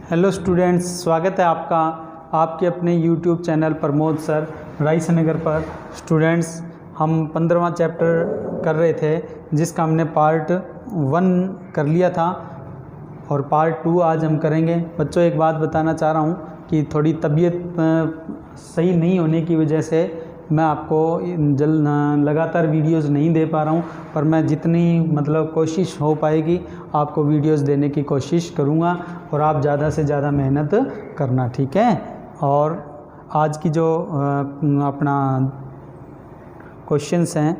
Hello students, स्वागत है आपका आपके अपने यूट्यूब चैनल प्रमोद सर रायसनगर पर। स्टूडेंट्स, हम 15वां चैप्टर कर रहे थे जिसका हमने पार्ट 1 कर लिया था और पार्ट 2 आज हम करेंगे। बच्चों, एक बात बताना चाह रहा हूँ कि थोड़ी तबीयत सही नहीं होने की वजह से मैं आपको लगातार वीडियोस नहीं दे पा रहा हूँ, पर मैं जितनी कोशिश हो पाएगी आपको वीडियोस देने की कोशिश करूँगा और आप ज़्यादा से ज़्यादा मेहनत करना, ठीक है। और आज की जो अपना क्वेश्चंस हैं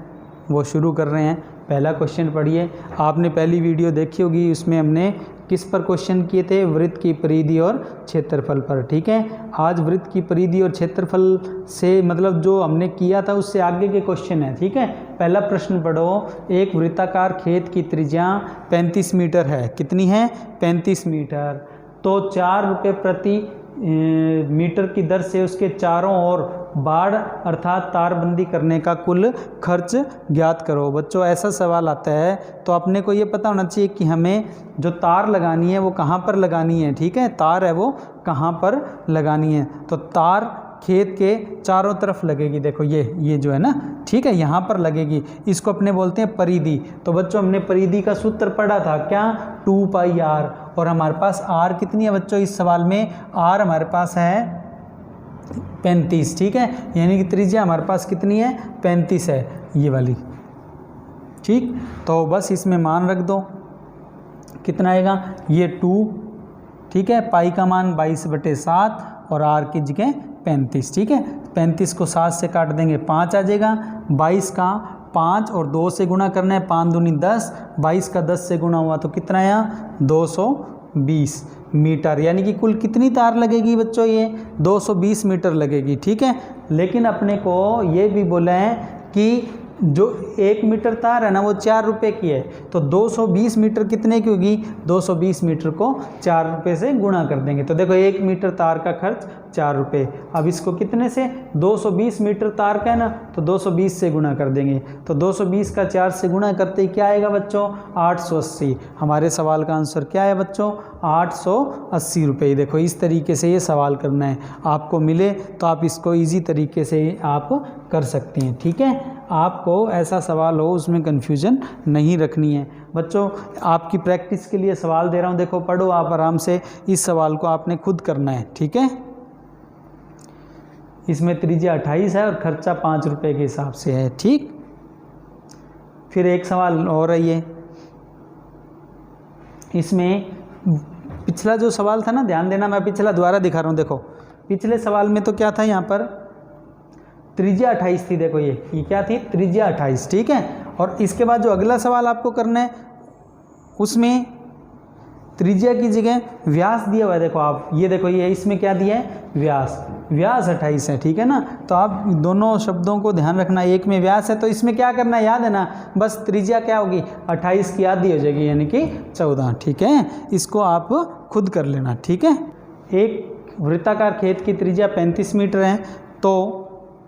वो शुरू कर रहे हैं। पहला क्वेश्चन पढ़िए। आपने पहली वीडियो देखी होगी, उसमें हमने किस पर क्वेश्चन किए थे? वृत्त की परिधि और क्षेत्रफल पर, ठीक है। आज वृत्त की परिधि और क्षेत्रफल से जो हमने किया था उससे आगे के क्वेश्चन है, ठीक है। पहला प्रश्न पढ़ो। एक वृत्ताकार खेत की त्रिज्या 35 मीटर है। कितनी है? 35 मीटर। तो 4 रुपये प्रति मीटर की दर से उसके चारों ओर बाड़ अर्थात तारबंदी करने का कुल खर्च ज्ञात करो। बच्चों, ऐसा सवाल आता है तो अपने को ये पता होना चाहिए कि हमें जो तार लगानी है वो कहाँ पर लगानी है, ठीक है। तार है वो कहाँ पर लगानी है, तो तार खेत के चारों तरफ लगेगी। देखो ये जो है ना, ठीक है, यहाँ पर लगेगी। इसको अपने बोलते हैं परिधि। तो बच्चों, हमने परिधि का सूत्र पढ़ा था क्या? 2 पाई आर। और हमारे पास आर कितनी है बच्चों? इस सवाल में आर हमारे पास है 35, ठीक है। यानी कि त्रिज्या हमारे पास कितनी है? 35 है, ये वाली, ठीक। तो बस इसमें मान रख दो। कितना आएगा? ये 2, ठीक है। पाई का मान 22/7 और आर की जगह 35, ठीक है। 35 को 7 से काट देंगे, 5 आ जाएगा। 22 का 5 और 2 से गुणा करना है, 5 दूनी 10। 22 का 10 से गुणा हुआ तो कितना आया? 220 मीटर। यानी कि कुल कितनी तार लगेगी बच्चों? ये 220 मीटर लगेगी, ठीक है। लेकिन अपने को ये भी बोला है कि जो 1 मीटर तार है ना वो 4 रुपये की है, तो 220 मीटर कितने की होगी? 220 मीटर को 4 रुपये से गुणा कर देंगे। तो देखो 1 मीटर तार का खर्च 4 रुपये। अब इसको कितने से? 220 मीटर तार का है ना, तो 220 से गुणा कर देंगे। तो 220 का 4 से गुणा करते ही क्या आएगा बच्चों? 880। हमारे सवाल का आंसर क्या है बच्चों? 880 रुपये। देखो इस तरीके से ये सवाल करना है। आपको मिले तो आप इसको ईजी तरीके से आप कर सकते हैं, ठीक है। आपको ऐसा सवाल हो उसमें कन्फ्यूजन नहीं रखनी है। बच्चों, आपकी प्रैक्टिस के लिए सवाल दे रहा हूँ, देखो पढ़ो आप आराम से। इस सवाल को आपने खुद करना है, ठीक है। इसमें त्रिज्या 28 है और खर्चा 5 रुपये के हिसाब से है, ठीक। फिर एक सवाल और है ये, इसमें पिछला जो सवाल था ना, ध्यान देना, मैं पिछला दोबारा दिखा रहा हूँ। देखो पिछले सवाल में तो क्या था? यहाँ पर त्रिज्या 28 थी। देखो ये क्या थी? त्रिज्या 28, ठीक है। और इसके बाद जो अगला सवाल आपको करना है उसमें त्रिज्या की जगह व्यास दिया हुआ है। देखो आप ये देखो, ये इसमें क्या दिया है? व्यास 28 है, ठीक है ना। तो आप दोनों शब्दों को ध्यान रखना। एक में व्यास है तो इसमें क्या करना है? याद है ना, बस त्रिज्या क्या होगी? 28 की आधी हो जाएगी, यानी कि 14, ठीक है। इसको आप खुद कर लेना, ठीक है। एक वृत्ताकार खेत की त्रिज्या 35 मीटर है, तो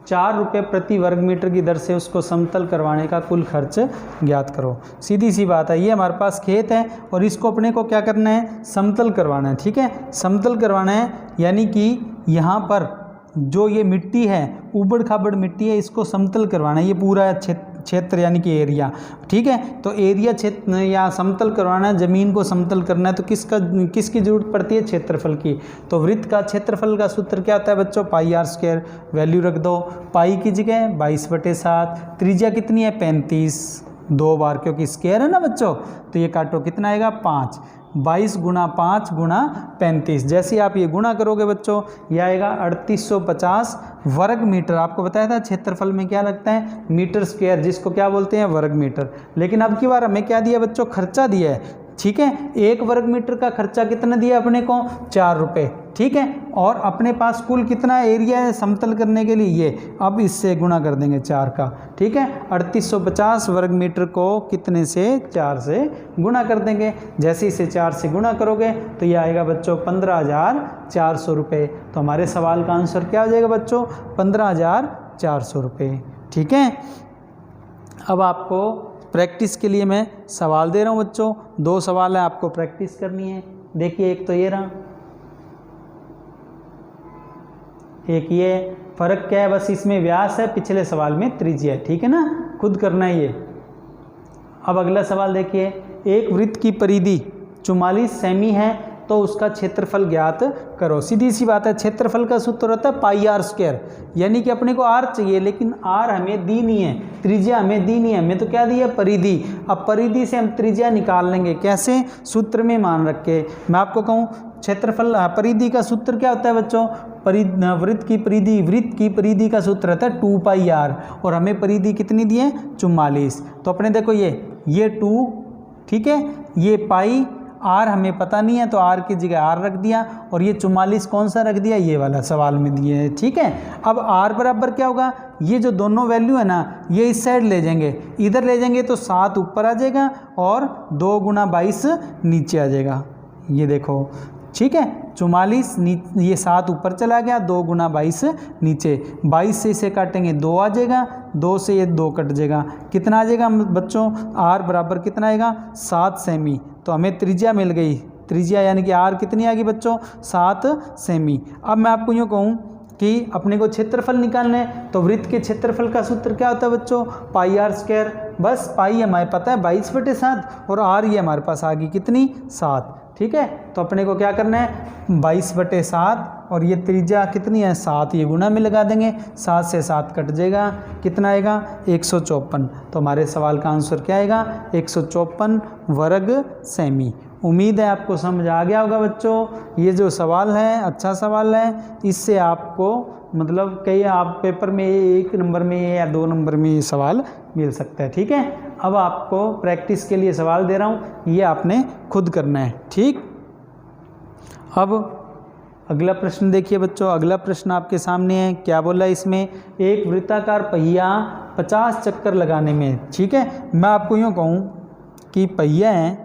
4 रुपये प्रति वर्ग मीटर की दर से उसको समतल करवाने का कुल खर्च ज्ञात करो। सीधी सी बात है, ये हमारे पास खेत है और इसको अपने को क्या करना है? समतल करवाना है, ठीक है। समतल करवाना है यानी कि यहाँ पर जो ये मिट्टी है, ऊबड़ खाबड़ मिट्टी है, इसको समतल करवाना है। ये पूरा क्षेत्र यानी कि एरिया, ठीक है। तो एरिया क्षेत्र या समतल करवाना है, ज़मीन को समतल करना है, तो किसकी ज़रूरत पड़ती है? क्षेत्रफल की। तो वृत्त का क्षेत्रफल का सूत्र क्या होता है बच्चों? पाई आर स्क्वायर। वैल्यू रख दो, पाई की जगह 22/7। त्रिज्या कितनी है? 35, 2 बार, क्योंकि स्क्वायर है ना बच्चों। तो ये काटो, कितना आएगा? 5। 22 गुणा 5 गुणा 35। जैसे ही आप ये गुणा करोगे बच्चों, यह आएगा 3850 वर्ग मीटर। आपको बताया था क्षेत्रफल में क्या लगता है? मीटर स्क्वायर, जिसको क्या बोलते हैं? वर्ग मीटर। लेकिन अब की बार हमें क्या दिया बच्चों? खर्चा दिया है, ठीक है। 1 वर्ग मीटर का खर्चा कितना दिया अपने को? 4 रुपये, ठीक है। और अपने पास कुल कितना एरिया है समतल करने के लिए? ये अब इससे गुणा कर देंगे 4 का, ठीक है। 3850 वर्ग मीटर को कितने से? 4 से गुणा कर देंगे। जैसे इसे 4 से गुणा करोगे तो ये आएगा बच्चों 15,400 रुपये। तो हमारे सवाल का आंसर क्या हो जाएगा बच्चों? 15,400 रुपये, ठीक है। अब आपको प्रैक्टिस के लिए मैं सवाल दे रहा हूँ बच्चों। 2 सवाल है, आपको प्रैक्टिस करनी है। देखिए, एक तो ये रहा, एक ये फ़र्क क्या है, बस इसमें व्यास है, पिछले सवाल में त्रिज्या है, ठीक है ना, खुद करना है ये। अब अगला सवाल देखिए, एक वृत्त की परिधि 44 सेमी है तो उसका क्षेत्रफल ज्ञात करो। सीधी सी बात है, क्षेत्रफल का सूत्र होता है पाई आर स्क्वायर, यानी कि अपने को आर चाहिए, लेकिन आर हमें दी नहीं है, त्रिज्या हमें दी नहीं है, हमें तो क्या दी है, परिधि। अब परिधि से हम त्रिज्या निकाल लेंगे, कैसे, सूत्र में मान रख के। मैं आपको कहूँ क्षेत्रफल परिधि का सूत्र क्या होता है बच्चों, वृत्त की परिधि का सूत्र होता है 2 पाई आर, और हमें परिधि कितनी दी है, 44। तो अपने देखो ये 2, ठीक है, ये पाई, आर हमें पता नहीं है तो आर की जगह आर रख दिया, और ये 44 कौन सा रख दिया, ये वाला सवाल में दिए है, ठीक है। अब आर बराबर क्या होगा, ये जो दोनों वैल्यू है ना, ये इस साइड ले जाएंगे, इधर ले जाएंगे तो 7 ऊपर आ जाएगा और 2 गुना 22 नीचे आ जाएगा, ये देखो, ठीक है। 44 ये 7 ऊपर चला गया, 2 गुना 22 नीचे, 22 से इसे काटेंगे 2 आ जाएगा, 2 से ये 2 कट जाएगा, कितना आ जाएगा बच्चों, आर बराबर कितना आएगा, 7 सेमी। तो हमें त्रिज्या मिल गई, त्रिज्या यानी कि आर कितनी आ गई बच्चों, 7 सेमी। अब मैं आपको यूँ कहूँ कि अपने को क्षेत्रफल निकालना है, तो वृत्त के क्षेत्रफल का सूत्र क्या होता है बच्चों, पाई आर स्क्वायर। बस पाई हमारे पता है 22/7 और आर ये हमारे पास आ गई कितनी, 7, ठीक है। तो अपने को क्या करना है, 22/7 और ये त्रिज्या कितनी है, 7, ये गुना में लगा देंगे, 7 से 7 कट जाएगा, कितना आएगा, 154। तो हमारे सवाल का आंसर क्या आएगा, 154 वर्ग सेमी। उम्मीद है आपको समझ आ गया होगा बच्चों। ये जो सवाल है अच्छा सवाल है, इससे आपको मतलब कई आप पेपर में 1 नंबर में या 2 नंबर में ये सवाल मिल सकता है, ठीक है। अब आपको प्रैक्टिस के लिए सवाल दे रहा हूँ, ये आपने खुद करना है, ठीक। अब अगला प्रश्न देखिए बच्चों, अगला प्रश्न आपके सामने है, क्या बोला इसमें, एक वृत्ताकार पहिया 50 चक्कर लगाने में, ठीक है। मैं आपको यूँ कहूँ कि पहिया है,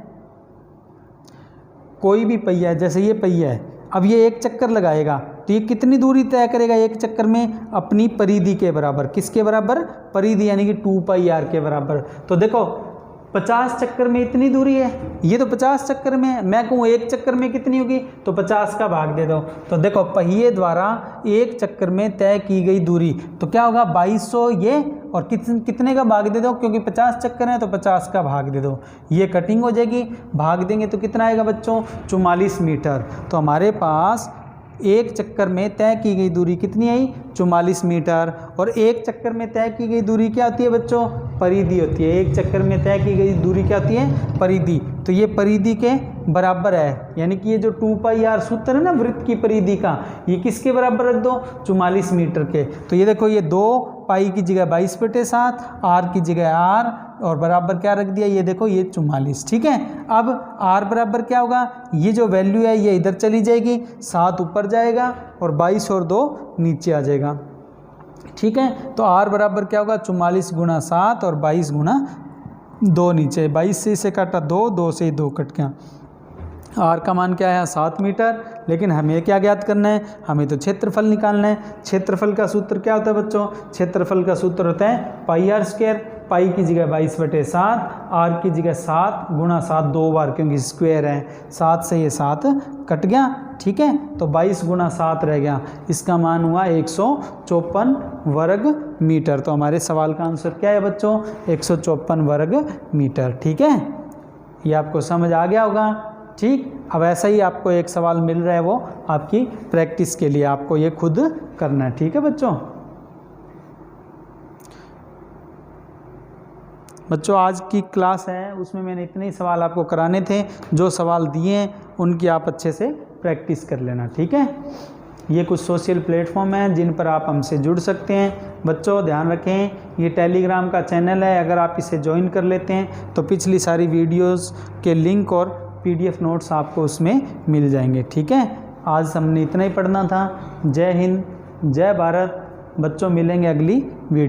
कोई भी पहिया है, जैसे ये पहिया है, अब ये 1 चक्कर लगाएगा तो ये कितनी दूरी तय करेगा 1 चक्कर में, अपनी परिधि के बराबर, किसके बराबर, परिधि यानी कि 2 पाई आर के बराबर। तो देखो 50 चक्कर में इतनी दूरी है, ये तो 50 चक्कर में है, मैं कहूँ 1 चक्कर में कितनी होगी, तो 50 का भाग दे दो। तो देखो पहिए द्वारा 1 चक्कर में तय की गई दूरी तो क्या होगा, 2200 ये, और कितने का भाग दे दो, क्योंकि 50 चक्कर है तो 50 का भाग दे दो, ये कटिंग हो जाएगी, भाग देंगे तो कितना आएगा बच्चों, 44 मीटर। तो हमारे पास 1 चक्कर में तय की गई दूरी कितनी आई, 44 मीटर। और 1 चक्कर में तय की गई दूरी क्या होती है बच्चों, परिधि होती है। 1 चक्कर में तय की गई दूरी क्या होती है, परिधि। तो ये परिधि के बराबर है, यानी कि ये जो 2 पाई आर सूत्र है ना वृत्त की परिधि का, ये किसके बराबर रख दो, 44 मीटर के। तो ये देखो, ये 2 पाई की जगह 22/7, आर की जगह आर, और बराबर क्या रख दिया, ये देखो ये 44, ठीक है। अब आर बराबर क्या होगा, ये जो वैल्यू है ये इधर चली जाएगी, 7 ऊपर जाएगा और 22 और 2 नीचे आ जाएगा, ठीक है। तो आर बराबर क्या होगा, 44 गुणा 7 और 22 गुणा 2 नीचे, 22 से इसे काटा 2, 2 से 2 कट गया। आर का मान क्या है, 7 मीटर, लेकिन हमें क्या ज्ञात करना है, हमें तो क्षेत्रफल निकालना है। क्षेत्रफल का सूत्र क्या होता है बच्चों, क्षेत्रफल का सूत्र होता है पाई आर स्क्वायर, पाई की जगह 22/7, आर की जगह 7 गुणा 7 2 बार, क्योंकि स्क्वायर है, 7 से ये 7 कट गया, ठीक है। तो 22 गुणा 7 रह गया, इसका मान हुआ 154 वर्ग मीटर। तो हमारे सवाल का आंसर क्या है बच्चों, 154 वर्ग मीटर, ठीक है। ये आपको समझ आ गया होगा, ठीक। अब ऐसा ही आपको एक सवाल मिल रहा है, वो आपकी प्रैक्टिस के लिए आपको ये खुद करना है, ठीक है बच्चों। बच्चों आज की क्लास है उसमें मैंने इतने ही सवाल आपको कराने थे, जो सवाल दिए हैं उनकी आप अच्छे से प्रैक्टिस कर लेना, ठीक है। ये कुछ सोशल प्लेटफॉर्म हैं जिन पर आप हमसे जुड़ सकते हैं। बच्चों ध्यान रखें, ये टेलीग्राम का चैनल है, अगर आप इसे ज्वाइन कर लेते हैं तो पिछली सारी वीडियोस के लिंक और PDF नोट्स आपको उसमें मिल जाएंगे, ठीक है। आज हमने इतना ही पढ़ना था। जय हिंद, जय भारत। बच्चों मिलेंगे अगली वीडियो।